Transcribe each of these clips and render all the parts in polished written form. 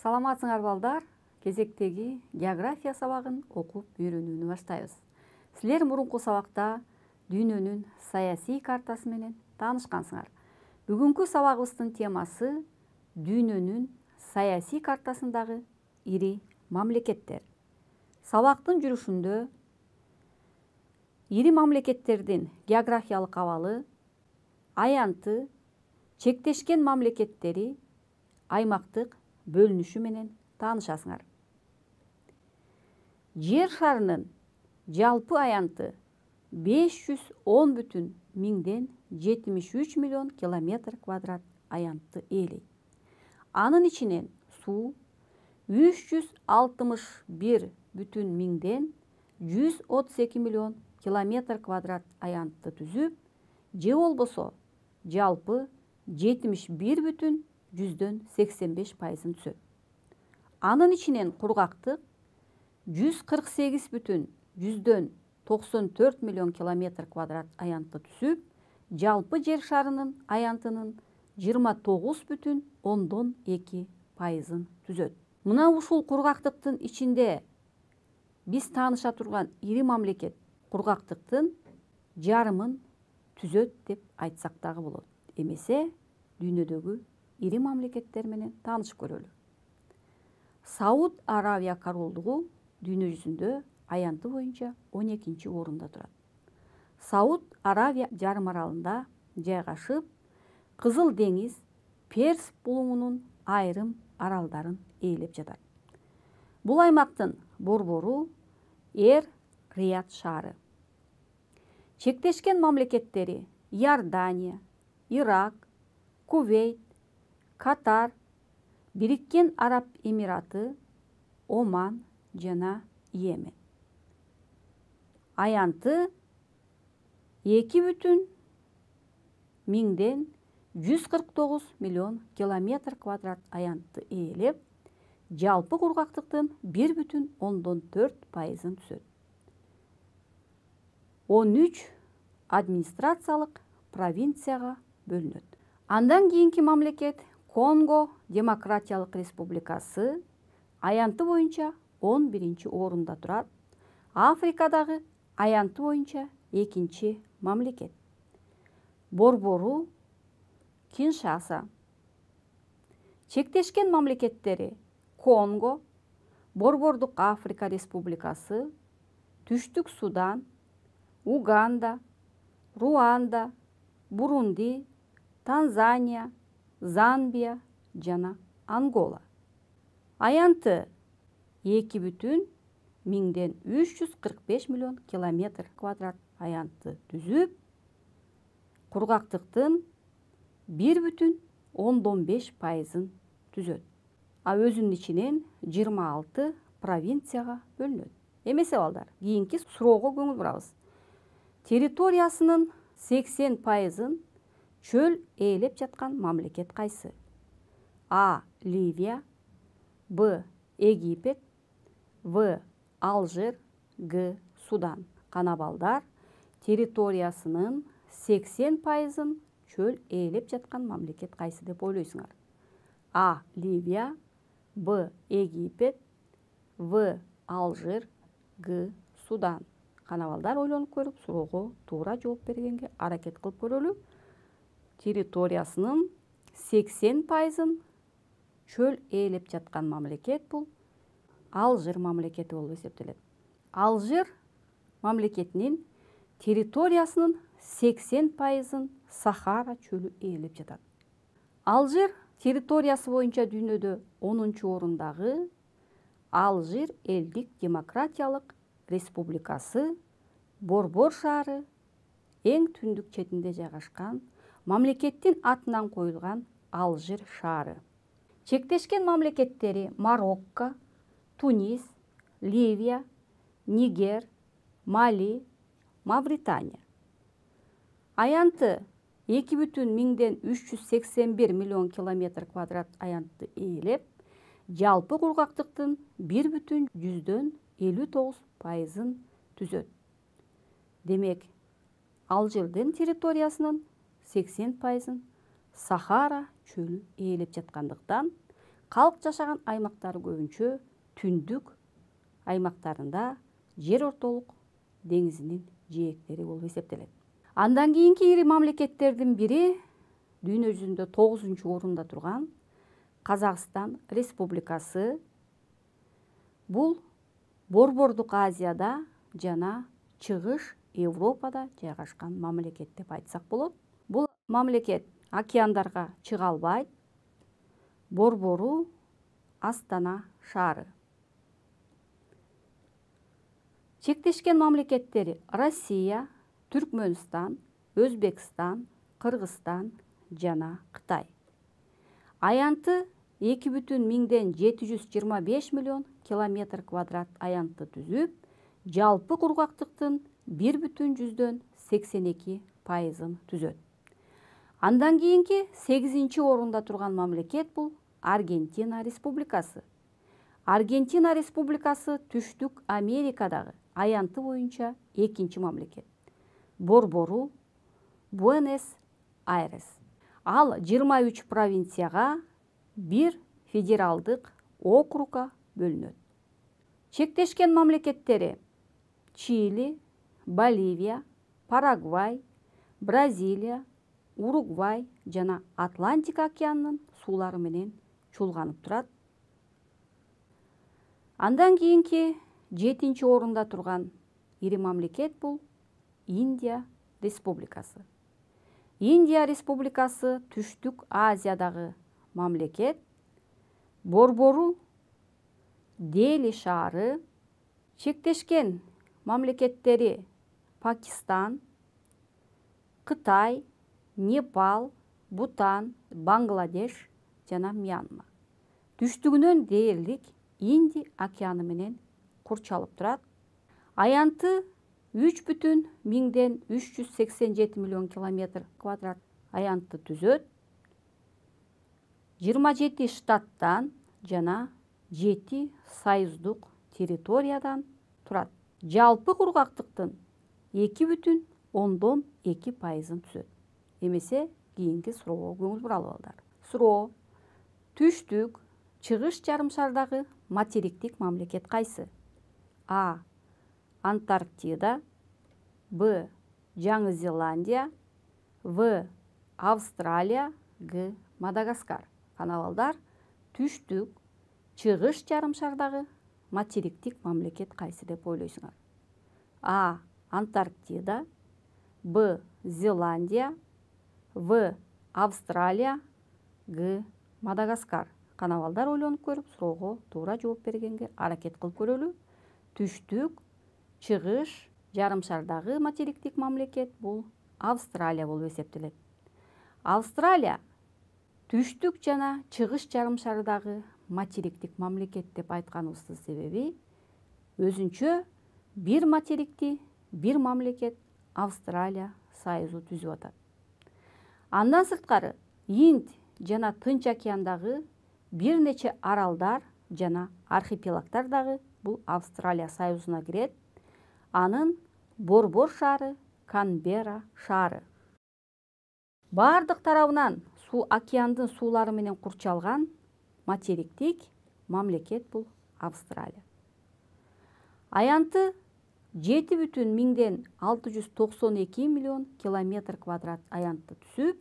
Саламатсыңар балдар, кезектеги география сабагын окуп үйрөнүүнү баштайбыз. Силер мурунку сабакта дүйнөнүн саясий картасы менен таанышкансыңар. Бүгүнкү сабагыбыздын темасы дүйнөнүн саясий картасындагы ири мамлекеттер. Сабактын жүрүшүндө ири мамлекеттердин географиялык абалы, аянты, чектешкен мамлекеттери, аймактык бөлүнүшү менен таанышасыңар. Жер шарынын жалпы аянты 510,73 миллион километр квадрат аянтты ээлейт. Анын ичинен суу 361,132 миллион километр квадрат аянтты түзүп, же болбосо жалпы 71,85% түзөт. Анын ичинен кургактык 148,94 миллион километр квадрат аянтты түзүп, жалпы жер шарынын аянтынын 29,2% түзөт. Мына ушул кургактыктын ичинде биз тааныша турган ири мамлекет кургактыктын жарымын түзөт деп айтсак дагы болот. Эмесе дүйнөдөгү ири мамлекеттер менен таанышып көрөлү. Сауд Аравия королдугу дүйнө жүзүндө аянты боюнча 12-чи орунда турат. Сауд Аравия жарым аралында жайгашып, Кызыл деңиз, Перс булуңунун айрым аралдарын ээлеп жатат. Бул аймактын борбору Эр-Рияд шаары. Чектешкен мамлекеттери Иордания, Ирак, Кувейт, Катар, Бириккен Араб Эмираты, Оман жана Йемен. Аянты 2,149 миллион километр квадрат аянтты ээлеп, жалпы кургактыктын 1,4% түзөт. 13 администрациялык провинцияга бөлүнөт. Андан кийинки мамлекет Конго Демократиялык Республикасы аянты боюнча 11-чи орунда турат. Африкадагы аянты боюнча 2-чи мамлекет. Борбору Киншаса. Чектешкен мамлекеттери Конго, Борбордук Африка Республикасы, Түштүк Судан, Уганда, Руанда, Бурунди, Танзания, Замбия жана Ангола. Аянты 2,345 миллион километр квадрат аянтты түзүп, кургактыктын 1,15% түзөт. А өзүнүн ичинен 26 провинцияга бөлүнөт. Эмесе балдар, кийинки суроого көңүл бурабыз. Территориясынын 80%-ын чөл ээлеп жаткан мамлекет кайсы? А. Ливия, Б. Египет, В. Алжир, Г. Судан. Кана балдар, территориясынын 80%-ын чөл ээлеп жаткан мамлекет кайсы деп ойлойсуңар? А. Ливия, Б. Египет, В. Алжир, Г. Судан. Кана балдар, ойлонуп көрүп, суроого туура жооп бергенге аракет кылып көрөлү. Территориясынын 80%-ын чөл ээлеп жаткан мамлекет бул Алжир мамлекети болуп эсептелет. Алжир мамлекетинин территориясынын 80%-ын Сахара чөлү ээлеп жатат. Алжир территориясы боюнча дүйнөдө 10-чу орундагы Алжир элдик демократиялык республикасы, борбор шаары, эң түндүк четинде жайгашкан, мамлекеттин атынан коюлган Алжир шаары. Чектешкен мамлекеттери Марокко, Тунис, Ливия, Нигер, Мали, Мавритания. Аянты 2,381 миллион километр квадрат аянтты ээлеп, жалпы кургактыктын 1,59% түзөт. Демек, Алжирдин территориясынын 80%-ын Сахара чөлү ээлеп жаткандыктан, Калк жашаган аймактары көбүнчө түндүк аймактарында жер ортолук деңизинин жээктери болуп эсептелет. Андан кийинки ири мамлекеттердин бири дүйнө жүзүндө 9-орунда турган Казакстан Республикасы. Бул Борбордук Азияда жана Чыгыш Европада жайгашкан мамлекет деп айтсак болот. Бул мамлекет океандарга чыга албайт. Борбору Астана шаары. Чектешкен мамлекеттери Россия, Түркмөнстан, Өзбекстан, Кыргызстан жана Кытай. Аянты 2,725 миллион километр квадрат аянтты түзүп, жалпы кургактыктын 1,82% түзөт. Андан кийинки 8-орунда турган мамлекет бул Аргентина Республикасы. Аргентина Республикасы Түштүк Америкадагы аянты боюнча 2-чи мамлекет. Борбору Буэнос-Айрес. Ал 23 провинцияга, 1 федералдык округга бөлүнөт. Чектешкен мамлекеттери Чили, Боливия, Парагвай, Бразилия, Уругвай жана Атлантика океанынын суулары менен чуулганып турат. Андан кийинки 7-орунда турган ири мамлекет бул Индия Республикасы. Индия Республикасы Түштүк Азиядагы мамлекет. Борбору Дели шаары. Чектешкен мамлекеттери Пакистан, Кытай, Непал, Бутан, Бангладеш жана Мьянма. Түштүгүнөн дээрлик Инди океаны менен курчалып турат. Аянты 3,387 миллион километр квадрат аянтты түзөт. 27 штаттан жана 7 союздук территориядан турат. Жалпы кургактыктын 2,2% түзөт. Эмесе кийинки суроого көңүл буралы балдар. Суроо: Түштүк, Чыгыш жарым шардагы материктик мамлекет кайсы? А. Антарктида, Б. Жаңы Зеландия, В. Австралия, Г. Мадагаскар. Кана балдар, Түштүк, Чыгыш жарым шардагы материктик мамлекет кайсы деп ойлойсуңар? А. Антарктида, Б. Зеландия, В. Австралия, Г. Мадагаскар. Кана балдар ойлонуп көрүп, суроого туура жооп бергенге аракет кылып көрөлү. Түштүк, Чыгыш жарым шардагы материктик мамлекет бул Австралия болуп эсептелет. Австралия Түштүк жана Чыгыш жарым шардагы материктик мамлекет деп айтканыбыздын себеби өзүнчө бир материкти, бир мамлекет Австралия союзу түзүп атат. Андан сырткары Инд жана Тынч океандагы бир нече аралдар жана архипелагдар дагы бул Австралия союзуна кирет. Анын борбор шаары Канберра шаары. Бардык тарабынан океандын суулары менен курчалган материктик мамлекет бул Австралия. Аянты 7,692 миллион километр квадрат аянтты түзүп,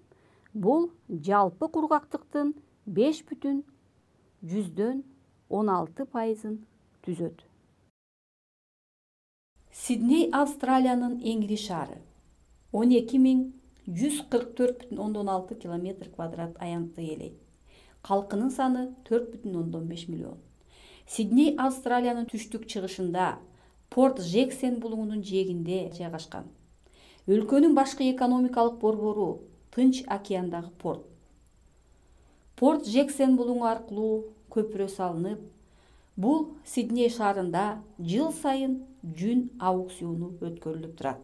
бул жалпы кургактыктын 5,16% түзөт. Сидней Австралиянын эң ири шаары. 12,144,6 километр квадрат аянтты ээлейт. Калкынын саны 4,5 миллион. Сидней Австралиянын түштүк чыгышында Порт Жексен булуңунун жээгинде жайгашкан. Өлкөнүн башкы экономикалык борбору Тынч океандагы порт. Порт Жексен булуңу аркылуу көпүрө салынып, бул Сидней шаарында жыл сайын жүн аукциону өткөрүлүп турат.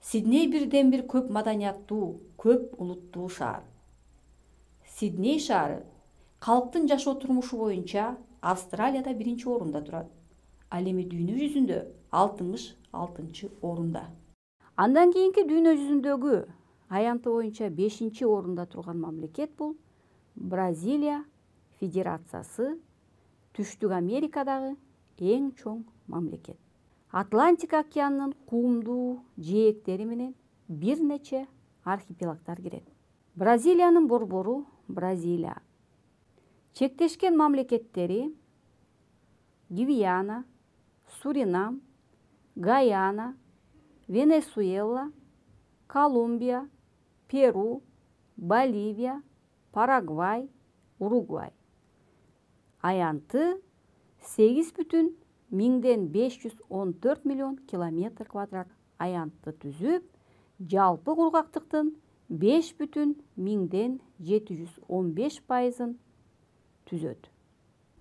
Сидней бирден бир көп маданияттуу, көп улуттуу шаар. Сидней шаары калктын жашоо турмушу боюнча Австралияда 1-орунда турат. Ал эми дүйнө жүзүндө 66-орунда. Андан кийинки дүйнө жүзүндөгү аянты боюнча 5-орунда турган мамлекет бул Бразилия Федерациясы Түштүк Америкадагы эң чоң мамлекет. Атлантика океанынын кумдуу жээктери менен бир нече архипелагдар кирет. Бразилиянын борбору Бразилия. Чектешкен мамлекеттери Гвиана, Суринам, Гаяна, Венесуэла, Колумбия, Перу, Боливия, Парагвай, Уругвай. Аянты 8,514 миллион километр квадрат аянтты түзүп, жалпы кургактыктын 5,715% түзөт.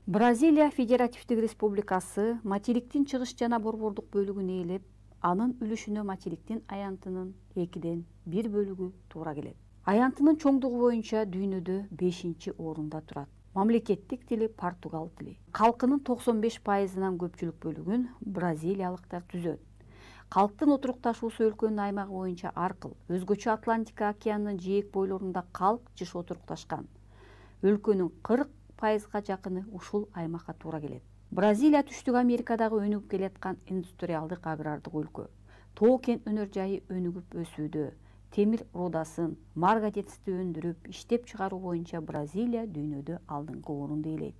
Бразилия Федеративдик Республикасы материктин чыгыш жана борбордук бөлүгүн ээлеп, анын үлүшүнө материктин аянтынын 2/1 бөлүгү туура келет. Аянтынын чоңдугу боюнча дүйнөдө 5-орунда турат. Мамлекеттик тили португал тили. Калкынын 95%-нан көпчүлүк бөлүгүн бразилиялыктар түзөт. Калктын отурукташуусу өлкөнүн аймагы боюнча аркыл, өзгөчө Атлантика океанынын жээк бойлорунда калк жыш отурукташкан. Өлкөнүн 40%-га жакыны ушул аймакка туура келет. Бразилия Түштүк Америкадагы өнүгүп келаткан индустриалдык агрардык өлкө. Тоо кен өнөр жайы өнүгүп өсүүдө. Темир рудасын, марганецти өндүрүп, иштеп чыгаруу боюнча Бразилия дүйнөдө алдыңкы орунду ээлейт.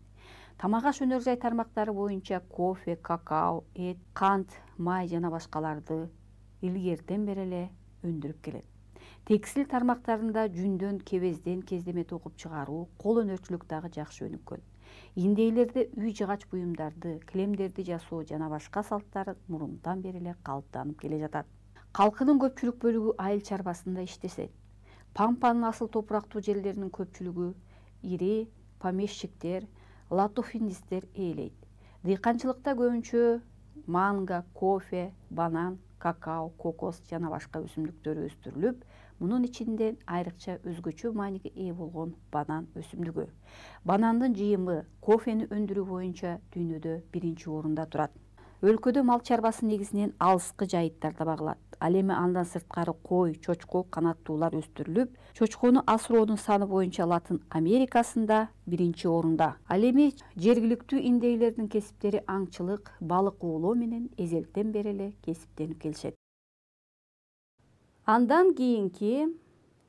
Тамак-аш өнөр жай тармактары боюнча кофе, какао, эт, кант, май жана башкаларды илгертен бери эле өндүрүп келет. Текстиль тармактарында жүндөн, кебезден кездеме токуп чыгаруу, кол өнөрчүлүк дагы жакшы өнүккөн. Индейлерде үй жыгач буюмдарды, килемдерди жасоо жана башка салттар мурунтан бери эле калыптанып келе жатат. Калкынын көпчүлүк бөлүгү айыл чарбасында иштешет. Пампанын асыл топурактуу жерлеринин көпчүлүгү ири помещиктер, латофиндистер ээлейт. Дыйканчылыкта көбүнчө манго, кофе, банан, какао, кокос жана башка өсүмдүктөр өстүрүлүп, мунун ичинде айрыкча өзгөчө мааниге ээ болгон банан өсүмдүгү. Банандын жыйымы кофени өндүрүү боюнча дүйнөдө 1-орунда турат. Өлкөдө мал чарбасы негизинен алыскы жайыттарда багылат. Ал эми андан сырткары кой, чочко, канаттуулар өстүрүлүп, чочкону асыроонун саны боюнча Латын Америкасында 1-орунда. Ал эми жергиликтүү индейлердин кесиптери аңчылык, балык оолоо менен эзелтен бери эле кесиптенип келишет. Андан кийинки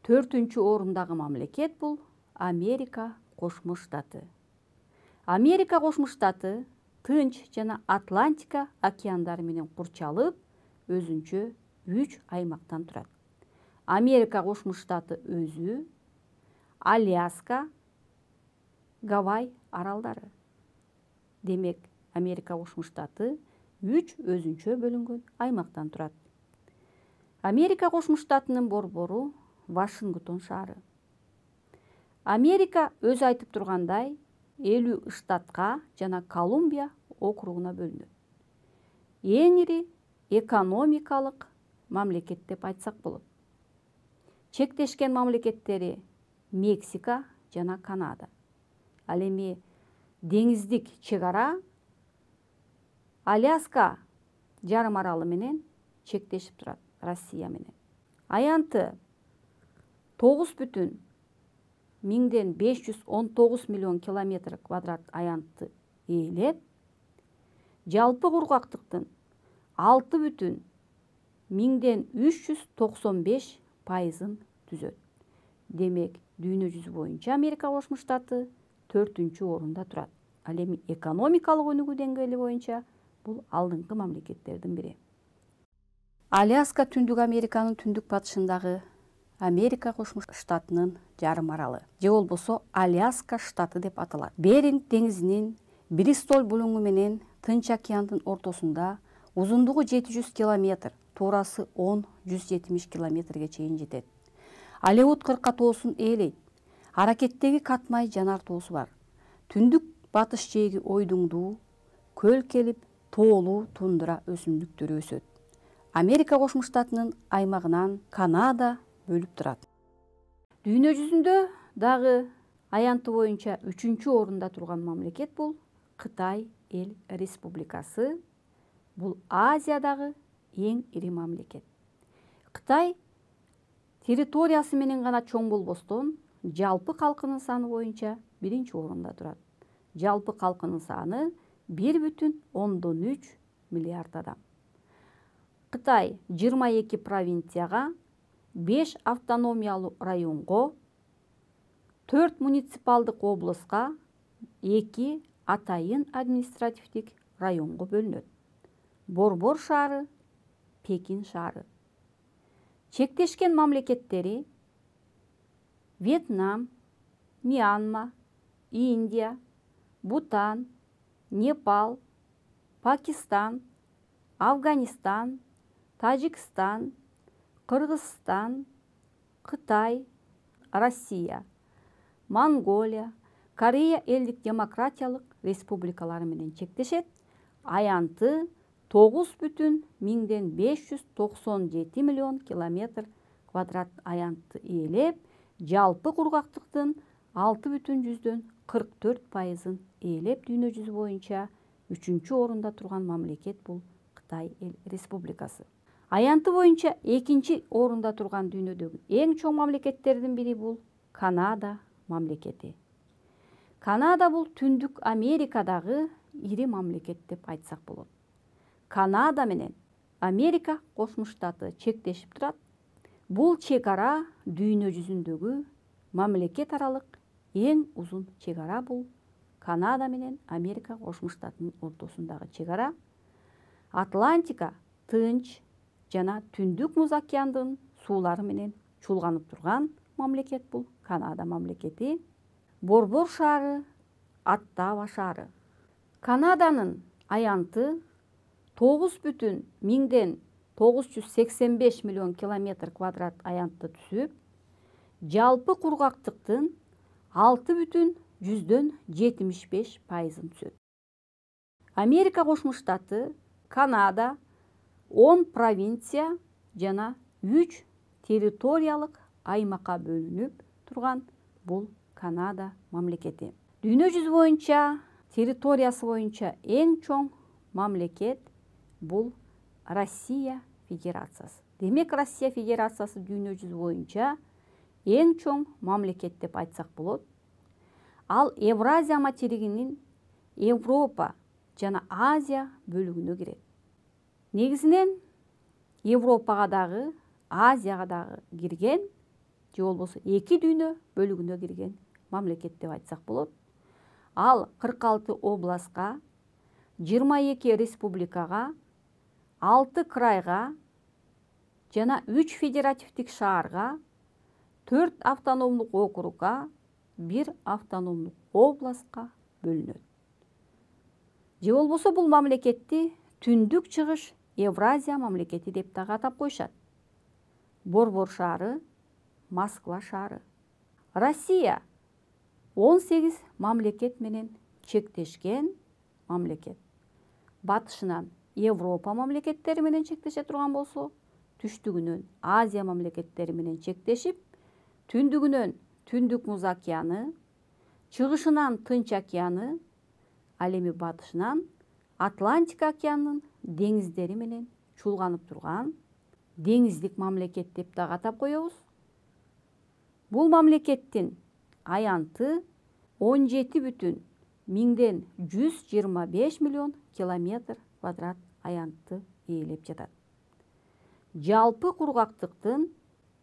4-орундагы мамлекет бул Америка Кошмо Штаты. Америка Кошмо Штаты Тынч жана Атлантика океандары менен курчалып, өзүнчө 3 аймактан турат. Америка Кошмо Штаты өзү, Аляска, Гавай аралдары. Демек, Америка Кошмо Штаты 3 өзүнчө бөлүнгөн аймактан турат. Америка Кошмо Штатынын борбору Вашингтон шаары. Америка өзү айтып тургандай 50 штатка жана Колумбия округуна бөлүнөт. Эң ири экономикалык мамлекет деп айтсак болот. Чектешкен мамлекеттери Мексика жана Канада. Ал эми деңиздик чек ара Аляска жарым аралы менен чектешип турат Россия менен. Аянты 9,519 миллион километр квадрат аянтты ээлеп, жалпы кургактыктын 6,395%-ын түзөт. Демек, дүйнө жүзү боюнча Америка Кошмо Штаты 4-орунда турат. Ал эми экономикалык өнүгүү деңгээли боюнча бул алдыңкы мамлекеттердин бири. Аляска Түндүк Американын түндүк батышындагы Америка Кошмо Штатынын жарым аралы, же болбосо Аляска штаты деп аталат. Беринг деңизинин Бристоль булуңу менен Тынч океандын ортосунда узундугу 700 километр, туурасы 10-170 километрге чейин жетет. Алеут кырка тоосун ээлейт. Аракеттеги Катмай жанар тоосу бар. Түндүк батыш жээги ойдуңдуу, көл келип, тоолуу тундра өсүмдүктөрү өсөт. Америка Кошмо Штатынын аймагынан Канада бөлүп турат. Дүйнө жүзүндө дагы аянты боюнча 3-орунда турган мамлекет бул Кытай Эл Республикасы. Бул Азиядагы эң ири мамлекет. Кытай территориясы менен гана чоң болбостон, жалпы калкынын саны боюнча биринчи орунда турат. Жалпы калкынын саны 1,3 миллиард адам. Кытай 22 провинцияга, 5 автономиялуу районго, 4 муниципалдык облуска, 2 атайын административдик районго бөлүнөт. Борбор шаары, Пекин шаары. Чектешкен мамлекеттери Вьетнам, Мьянма, Индия, Бутан, Непал, Пакистан, Афганистан, Тажикстан, Кыргызстан, Кытай, Россия, Монголия, Корея элдик демократиялык республикалары менен чектешет. Аянты 9,597 миллион километр квадрат аянтты ээлеп, жалпы кургактыктын 6,44%ын ээлеп, дүйнө жүзү боюнча 3-чү орунда турган мамлекет бул Кытай Республикасы. Аянты боюнча 2-чи орунда турган дүйнөдөгү эң чоң мамлекеттердин бири бул Канада мамлекети. Канада бул Түндүк Америкадагы ири мамлекет деп айтсак болот. Канада менен Америка Кошмо Штаты чектешип турат. Бул чек-ара дүйнө жүзүндөгү мамлекет аралык эң узун чек-ара бул Канада менен Америка Кошмо Штатынын ортосундагы чек-ара. Атлантика, Тынч жана Түндүк Муз океандын суулары менен чуулганып турган мамлекет бул Канада мамлекети. Борбор шаары, Оттава шаары. Канаданын аянты 9,985 миллион километр квадрат аянтты түзүп, жалпы кургактыктын 6,75%ын түзөт. Америка Кошмо Штаты, Канада 10 провинция жана 3 территориялык аймакка бөлүнүп турган бул Канада мамлекети. Дүйнө жүзү боюнча, территориясы боюнча эң чоң мамлекет бул Россия Федерациясы. Демек, Россия Федерациясы дүйнө жүзү боюнча эң чоң мамлекет деп айтсак болот. Ал Евразия материгинин Европа жана Азия бөлүгүнө кирет. Негизинен Европага дагы, Азияга дагы кирген, же болбосо эки дүйнө бөлүгүнө кирген мамлекет деп айтсак болот. Ал 46 областка, 22 республикага, 6 крайга жана 3 федеративдик шаарга, 4 автономдук округга, 1 автономдук областка бөлүнөт. Же болбосо бул мамлекетти Түндүк Чыгыш Евразия мамлекети деп дагы атап коюшат. Борбор шаары, Москва шаары. Россия 18 мамлекет менен чектешкен мамлекет. Батышынан Европа мамлекеттери менен чектеше турган болсо, түштүгүнөн Азия мамлекеттери менен чектешип, түндүгүнөн Түндүк Муз океаны, чыгышынан Тынч океаны, ал эми батышынан Атлантика океанынын деңиздери менен чуулганып турган деңиздик мамлекет деп дагы атап коебуз. Бул мамлекеттин аянты 17,125 миллион километр квадрат аянтты ээлеп жатат. Жалпы кургактыктын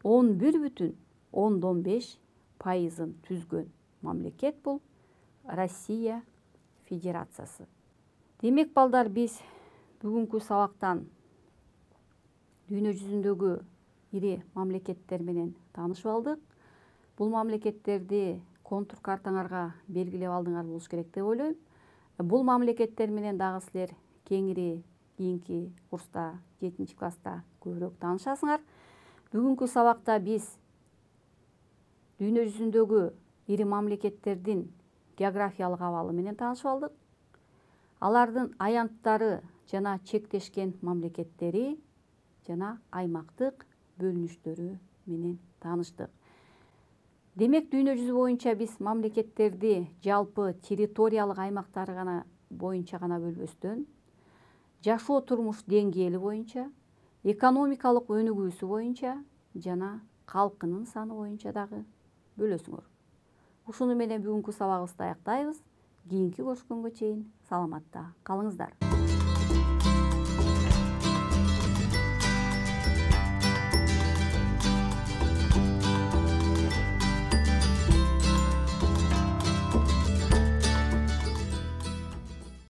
11,5%ын түзгөн мамлекет бул Россия Федерациясы. Демек, балдар, биз бүгүнкү сабактан дүйнө жүзүндөгү ири мамлекеттер менен таанышып алдык. Бул мамлекеттерди контур картаңарга белгилеп алдыңар болуш керек деп ойлойм. Бул мамлекеттер менен дагы силер кеңири кийинки курста 7-чи класста көбүрөөк таанышасыңар. Бүгүнкү сабакта биз дүйнө жүзүндөгү ири мамлекеттердин географиялык абалы менен таанышып алдык. Алардын аянттары жана чектешкен мамлекеттери жана аймактык бөлүнүштөрү менен тааныштык. Демек, дүйнө жүзү боюнча биз мамлекеттерди жалпы территориялык аймактары гана боюнча гана бөлбөстөн, жашоо турмуш деңгээли боюнча, экономикалык өнүгүүсү боюнча жана калкынын саны боюнча дагы бөлөсүңөр. Ушуну менен бүгүнкү сабагыбызды аяктайбыз. Кийинки көрүшкөнгө чейин саламатта калыңыздар.